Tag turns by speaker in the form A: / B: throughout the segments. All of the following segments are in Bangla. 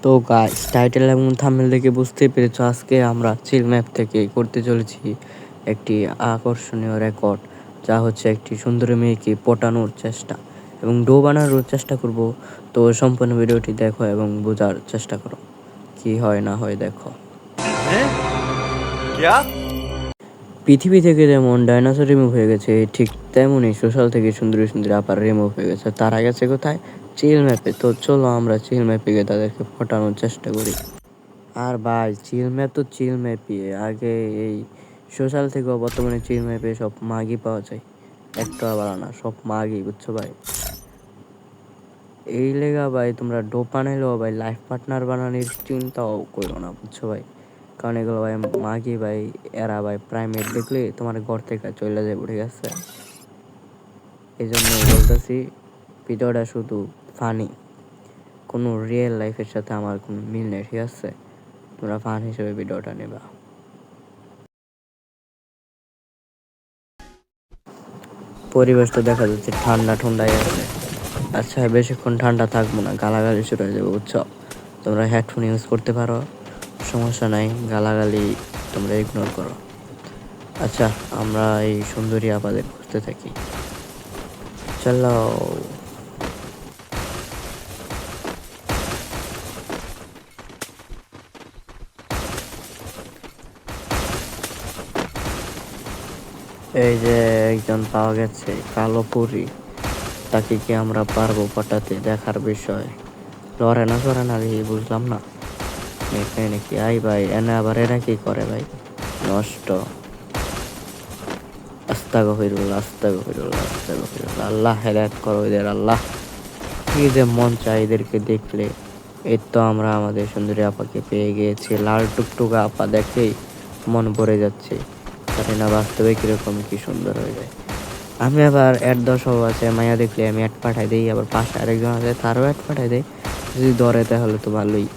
A: তো গাইস, টাইটেল এবং থাম্বনেল দেখে বুঝতেই পেরেছো আজকে আমরা চিল ম্যাপ থেকে করতে চলেছি একটি আকর্ষণীয় রেকর্ড, যা হচ্ছে একটি সুন্দরী মেয়েকে পটানোর চেষ্টা এবং ডো বানানোর চেষ্টা করব। তো সম্পূর্ণ ভিডিওটি দেখো এবং বোঝার চেষ্টা করো কি হয় না হয় দেখো। পৃথিবী থেকে যেমন ডাইনোসর রিমুভ হয়ে গেছে, ঠিক তেমনই সোশ্যাল থেকে সুন্দরী সুন্দরী আপার রিমুভ হয়ে গেছে। তারা গেছে কোথায়? চিল ম্যাপে। তো চলো আমরা চিল ম্যাপে গিয়ে তাদেরকে পটানোর চেষ্টা করি। আর ভাই, চিল ম্যাপ তো চিল ম্যাপই। আগে এই সোশ্যাল থেকেও বর্তমানে চিল ম্যাপে সব মাগই পাওয়া যায়, একটা বাড়া না, সব মাগই, বুঝছো ভাই? এই লেগা ভাই তোমরা ডোপ বানাইলেও ভাই লাইফ পার্টনার বানানোর চিন্তাও করো না, বুঝছো ভাই? কারণ এগুলো ভাই মাগি ভাই, এরা ভাই প্রাইমেট দেখলে তোমার ঘর থেকে চলে যাবে, ঠিক আছে? এই জন্যই বলতেছি ভিডিওটা শুধু ফানি, কোনো রিয়েল লাইফের সাথে আমার কোনো মিল নেই, ঠিক আছে? তোমরা ফান হিসেবে ভিডিওটা নেবা। পরিবেশটা দেখা যাচ্ছে ঠান্ডা ঠান্ডাই আছে। আচ্ছা, বেশিক্ষণ ঠান্ডা থাকবো না, গালাগালি শুরু হয়ে যাবে, বুঝছো? তোমরা হেডফোন ইউজ করতে পারো, সমস্যা নাই, গালাগালি তোমরা ইগনোর করো। আচ্ছা, আমরা এই সুন্দরী আপাদের খুঁজতে থাকি, চলো। এই যে একজন পাওয়া গেছে, কালো পরি। তাকে কি আমরা পারবো পটাতে, দেখার বিষয়। লড়ে না করে না, বুঝলাম না। এখানে নাকি আই ভাই, এনে আবার এরা কি করে ভাই? নষ্ট। আস্তাগফিরুল্লাহ, আস্তাগফিরুল্লাহ, আস্তাগফিরুল্লাহ। আল্লাহ হেদায়েত করো এদের, আল্লাহ। কি যে মন চায় এদেরকে দেখলে। এই তো আমরা আমাদের সুন্দরী আপাকে পেয়ে গিয়েছি। লাল টুকটুকা আপা দেখেই মন ভরে যাচ্ছে। জানি না বাস্তবে কিরকম কি সুন্দর হয়ে যায়। আমি আবার অ্যাড দেওয়া সব আছে, মায়া দেখলে আমি অ্যাড পাঠাই দিই, আবার পাশে আরেকজন আছে তারও অ্যাড পাঠাই দেয়। যদি ধরে তাহলে তো ভালোই,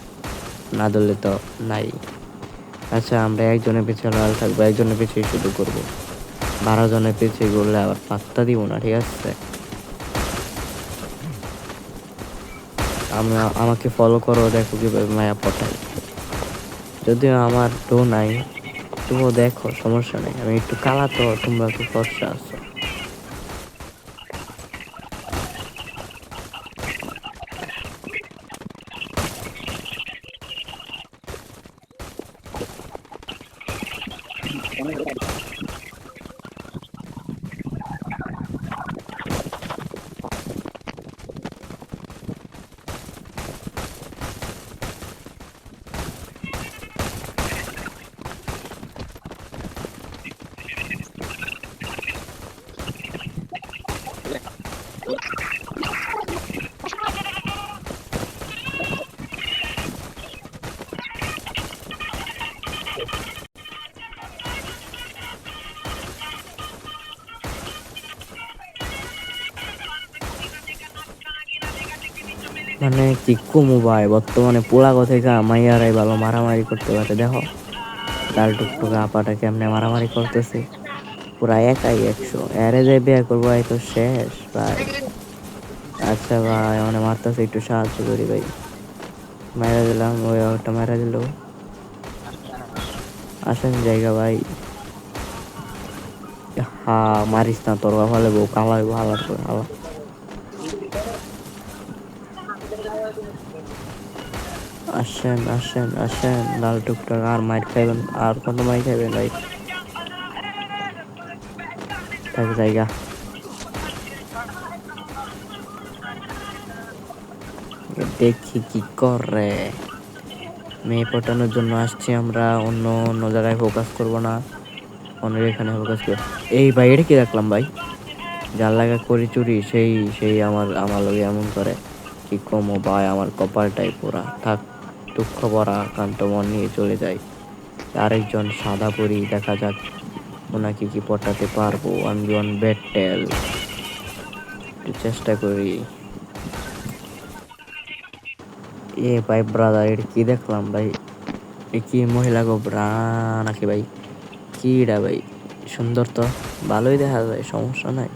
A: না ধরলে তো নাই। আচ্ছা, আমরা একজনের পিছিয়ে লয়াল থাকবো, একজনের পিছিয়ে শুধু করবো। 12 জনের পিছিয়ে করলে আবার পাত্তা দিব না, ঠিক আছে? আমাকে ফলো করো, দেখো কিভাবে মায়া পটাই। যদিও আমার ডো নাই, তবুও দেখো, সমস্যা নেই। আমি একটু কালা তো, তোমরা একটু ফর্সা আছো। মানে কি কমু ভাই, বর্তমানে পোলাগো থেকে মাইয়ারাই ভালো মারামারি করতে পারে। দেখো লাল টুকটুকা আপাটা কেমনে মারামারি করতেছে, পুরা একাই 100। এরে যে বিয়ে করবো এই তো শেষ ভাই। আচ্ছা ভাই, মানে মারতেছে, একটু সাহায্য করি ভাই। মারা দিলাম, ওই ওটা মারা দিল। আসেন জায়গা ভাই। হা, মারিস না, তোর ভালো বউ কালা হইব, হালার করে হালা। আসেন আসেন আসেন, লাল টুকটাক আর মাইর খাইবেন, আর কত মাইর খাইবেন ভাই? থাক জায়গা। দেখি কি করে। মেয়ে পটানোর জন্য আসছি আমরা, অন্য অন্য জায়গায় ফোকাস করব না, অন্যের এখানে ফোকাস করব। এই ভাই, এটা কি রাখলাম ভাই? যার লাগা করি চুরি, সেই সেই আমার আমার লগে এমন করে। কি কমো ভাই, আমার কপালটাই পুরা। থাক, দুঃখ ভরা কান্ত মন নিয়ে চলে যাই। আরেকজন সাদা পরি, দেখা যাক ওনাকে কি পটাতে পারবো। আমি অন ব্যাটেল, একটু চেষ্টা করি। এ ভাই ব্রাদার, এটা কি দেখলাম ভাই? এ কি মহিলা গোবরা নাকি ভাই? কি এটা ভাই? সুন্দর তো, ভালোই দেখা যায়, সমস্যা নাই।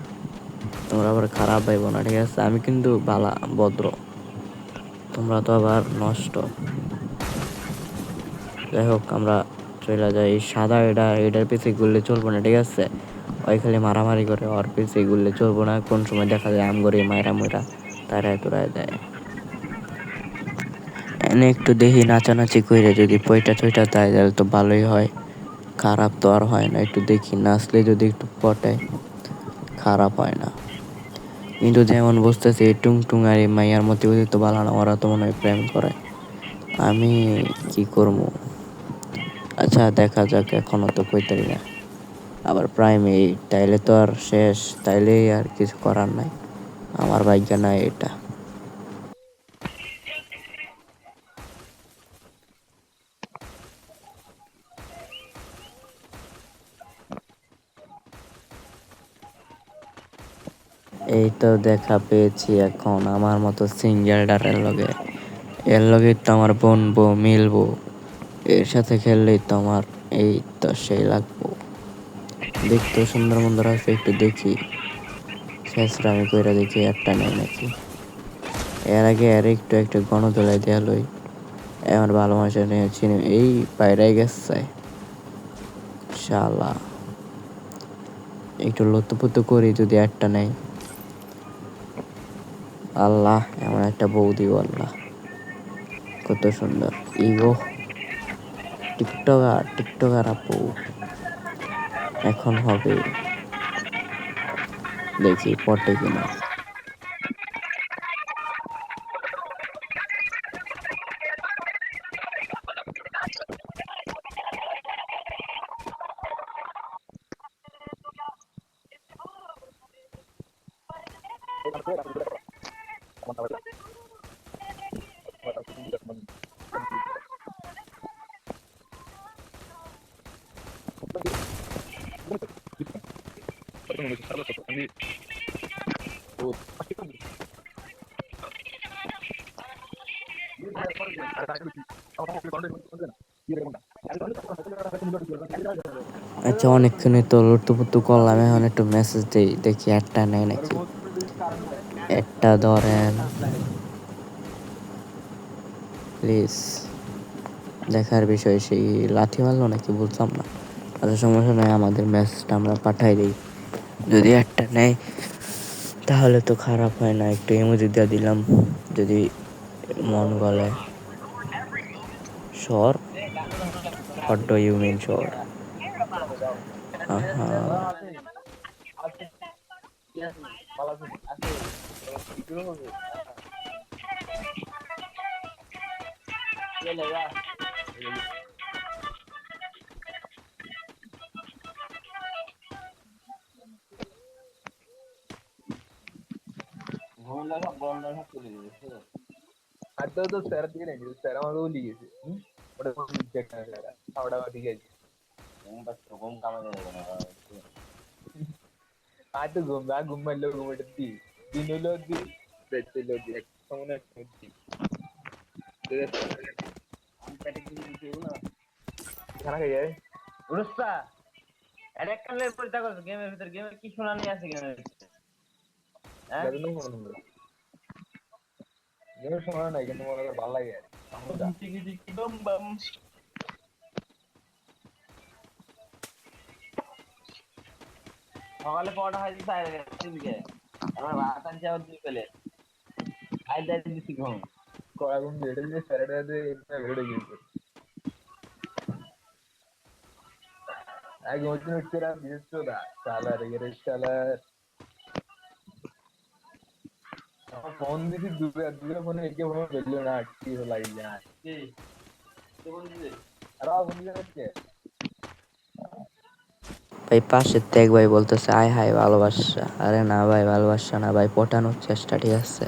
A: তোমরা আবার খারাপ ভাইব না, ঠিক আছে? আমি কিন্তু ভালা ভদ্র, তোমরা তো আবার নষ্ট। যাই হোক আমরা চলে যাই। এই সাদা এটার পিছিয়ে ঘুরলে চলবো না, ঠিক আছে? ওই খালি মারামারি করে, ওর পিছিয়ে ঘুরলে চলবো না। কোন সময় দেখা যায় আম করে মায়েরা ময়রা তারাই তোরাই দেয়। এনে একটু দেখি নাচানাচি কইরে যদি পয়টা টইটা দেয় তাহলে তো ভালোই হয়, খারাপ তো আর হয় না। একটু দেখি নাচলে যদি একটু পটায়, খারাপ হয় না। কিন্তু যেমন বুঝতেছি এই টুং টুং আর এই মাইয়ার মধ্যে ওদের তো ভালো না, ওরা তো মনে হয় প্রেম করে। আমি কি করবো? আচ্ছা দেখা যাক, এখনো তো কইতারি না। আবার প্রাইমে তাইলে তো আর শেষ, তাইলে আর কিছু করার নাই, আমার ভাগ্য নাই এটা। এই তো দেখা পেয়েছি এখন আমার মতো সিঙ্গেলটারের লগে। এর লগে তো আমার বনবো মিলবো, এর সাথে খেললেই তো আমার এই তো সেই লাগবো। দেখতেও সুন্দর মন্দর আছে, একটু দেখি শেষরামি কইরা দেখি একটা নেই নাকি। এর আগে আর একটু একটা গণদোলাই দেয়া লই, আমার ভালোবাসা নিয়ে চিনি এই বাইরে গেছে শালা। একটু লুতুপুতু করি যদি একটা নেই। আল্লাহ এমন একটা বউ দিও আল্লাহ, কত সুন্দর ইগো। টিকটকার আপু এখন হবে, দেখি পটে কিনা। আচ্ছা অনেকক্ষণই তো লুতুপুতু করলাম, এখন একটু মেসেজ দেই দেখি একটা নেই নাকি। একটা ধরেন প্লিজ। দেখার বিষয় সেই লাথি মারলো নাকি বুঝলাম না। আচ্ছা সমস্যা নয়, আমাদের মেসেজটা আমরা পাঠাই দিই, যদি একটা নেয় তাহলে তো খারাপ হয় না। একটু ইমোজি দিয়ে দিলাম যদি মন গলে। শর, হোয়াট ডু ইউ মিন শর? ভাই পাশের তো এক ভাই বলতেছে আয় হায় ভালোবাসা, আরে না ভাই ভালোবাসা না ভাই, পটানোর চেষ্টা, ঠিক আছে?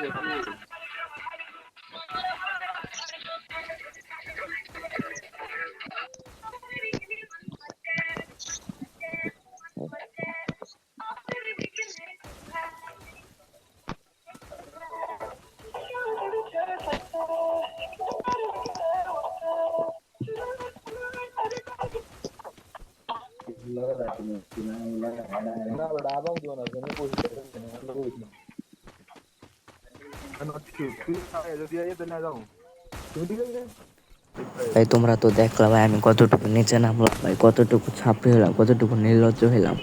B: ना बड़ा आप जो ना मैंने कोशिश करी मैंने मतलब कोई नहीं मैं नोट क्यों आया जब ये तो ना जाऊं क्यों ठीक है
A: ভাই তোমরা তো দেখলা ভাই আমি কতটুকু নিচে নামলাম ভাই, কতটুকু ছাপড়ি হলাম, কতটুকু নির্লজ্জ হইলাম।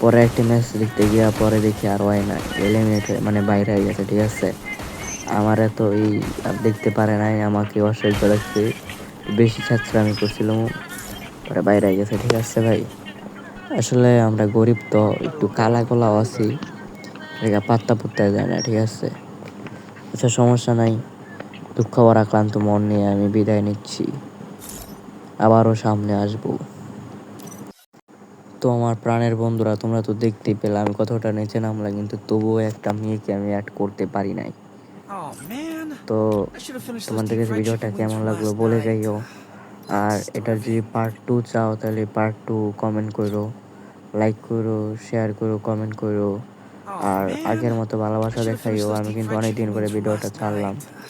A: পরে একটি ম্যাচ দেখতে গিয়া পরে দেখি আর হয় না, এলিমিনেট মানে বাইরে হয়ে গেছে, ঠিক আছে। আমার এত এই আর দেখতে পারে নাই, আমাকে অসহ্য লাগছে, বেশি ছাত্র আমি করছিলাম, পরে বাইরে হয়ে গেছে, ঠিক আছে ভাই। আসলে আমরা গরিব তো একটু কালা কলাও আছি, এটা পাত্তা পুত্তা যায় না, ঠিক আছে। আচ্ছা সমস্যা নাই, দুঃখ ভরা ক্লান্ত মন নিয়ে আমি বিদায় নিচ্ছি, আবারও সামনে আসবো। তো আমার প্রাণের বন্ধুরা, তোমরা তো দেখতেই পেলে আমি কতটা নিচে নামলাম, কিন্তু তবুও একটা মেয়েকে আমি অ্যাড করতে পারি নাই।
C: Oh man,
A: তো
C: I should have finished those
A: তোমাদের
C: deep
A: কাছে
C: fried
A: ভিডিওটা
C: chicken wings
A: কেমন
C: from
A: লাগলো
C: last
A: বলে
C: night.
A: যাইও। আর এটার যদি
C: Starving.
A: পার্ট টু চাও তাহলে পার্ট টু কমেন্ট করো, লাইক করো, শেয়ার করো, কমেন্ট করো।
C: Oh
A: আর আগের
C: man,
A: মতো
C: I
A: ভালোবাসা
C: should have
A: দেখাইও,
C: finished those
A: আমি
C: deep
A: কিন্তু
C: fried
A: অনেক দিন
C: chicken
A: পরে
C: wings from
A: ভিডিওটা
C: last
A: ছাড়লাম।
C: night.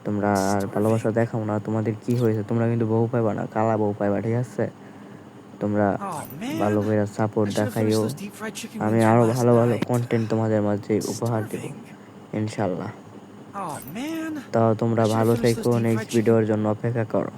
A: তোমরা আর ভালোবাসা
C: Starving.
A: দেখাও না, তোমাদের কি হয়েছে, তোমরা কিন্তু বউ পাইবা না, কালা বউ পাইবা, ঠিক আছে। তোমরা
C: Oh
A: ভালো
C: man,
A: করে support
C: I should have finished
A: দেখাইও,
C: those deep fried chicken
A: আমি
C: wings from
A: আরো
C: last
A: ভালো ভালো
C: night.
A: কন্টেন্ট তোমাদের মাঝে উপহার দেব
C: Starving.
A: ইনশাল্লাহ।
C: Oh man,
A: তো তোমরা
C: I should have
A: ভালো
C: finished
A: থেকো,
C: those deep
A: next
C: fried chicken.
A: ভিডিওর জন্য অপেক্ষা করো।